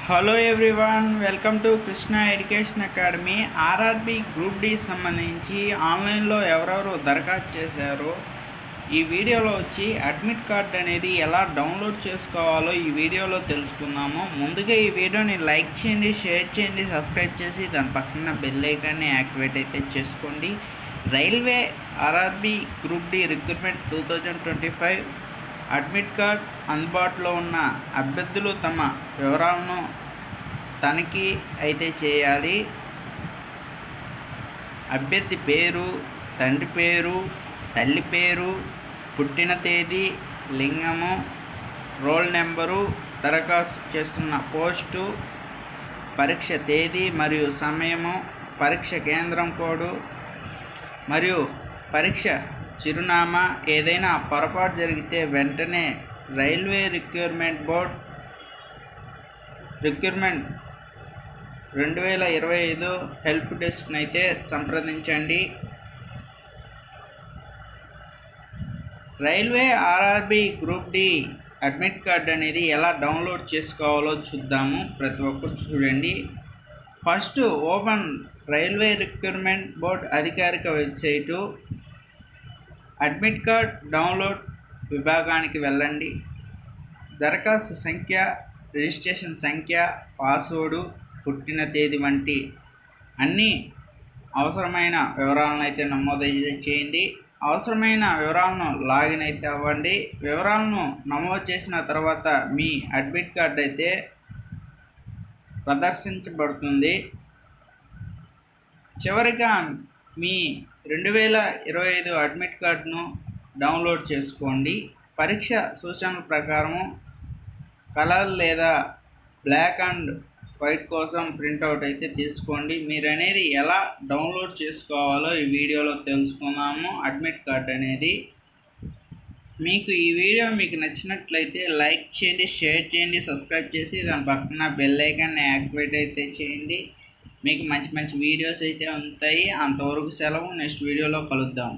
Hello everyone, welcome to Krishna education academy. RRB group D సంబంధించి ఆన్లైన్లో ఎవరెవరు దరఖాస్తు చేశారో ఈ వీడియోలో వచ్చి అడ్మిట్ కార్డ్ అనేది ఎలా డౌన్లోడ్ చేసుకోవాలో ఈ వీడియోలో తెలుసుకుందాము. ముందుగా ఈ వీడియోని లైక్ చేయండి, షేర్ చేయండి, సబ్స్క్రైబ్ చేసి దాని పక్కన బెల్ ఐకాన్ని యాక్టివేట్ అయితే చేసుకోండి. Railway RRB group D recruitment 2025 admit card అందుబాటులో ఉన్న అభ్యర్థులు తమ వివరాలను తనిఖీ అయితే చేయాలి. అభ్యర్థి పేరు, తండ్రి పేరు, తల్లి పేరు, పుట్టిన తేదీ, లింగము, రోల్ నెంబరు, దరఖాస్తు చేస్తున్న పోస్టు, పరీక్ష తేదీ మరియు సమయము, పరీక్ష కేంద్రం కోడు మరియు పరీక్ష చిరునామా. ఏదైనా పొరపాటు జరిగితే వెంటనే railway recruitment board recruitment 2025 help డెస్క్ని అయితే సంప్రదించండి. Railway RRB group D admit card అనేది ఎలా డౌన్లోడ్ చేసుకోవాలో చూద్దాము. ప్రతి ఒక్కరు చూడండి. First open railway recruitment board అధికారిక వెబ్సైటు. అడ్మిట్ కార్డ్ డౌన్లోడ్ విభాగానికి వెళ్ళండి. దరఖాస్తు సంఖ్య, రిజిస్ట్రేషన్ సంఖ్య, పాస్వర్డు, పుట్టిన తేదీ వంటి అన్ని అవసరమైన వివరాలను అయితే నమోదైతే చేయండి. అవసరమైన వివరాలను లాగిన్ అయితే అవ్వండి. వివరాలను నమోదు చేసిన తర్వాత మీ అడ్మిట్ కార్డ్ అయితే ప్రదర్శించబడుతుంది. చివరిగా మీ 2025 అడ్మిట్ కార్డును డౌన్లోడ్ చేసుకోండి. పరీక్ష సూచనల ప్రకారము కలర్ లేదా బ్లాక్ అండ్ వైట్ కోసం ప్రింట్అవుట్ అయితే తీసుకోండి. మీరు అనేది ఎలా డౌన్లోడ్ చేసుకోవాలో ఈ వీడియోలో తెలుసుకుందాము. అడ్మిట్ కార్డ్ అనేది మీకు ఈ వీడియో మీకు నచ్చినట్లయితే లైక్ చేయండి, షేర్ చేయండి, సబ్స్క్రైబ్ చేసి దాని పక్కన బెల్ ఐకాన్ని యాక్టివేట్ అయితే చేయండి. మీకు మంచి మంచి వీడియోస్ అయితే ఉంటాయి. అంతవరకు సెలవు. నెక్స్ట్ వీడియోలో కలుద్దాం.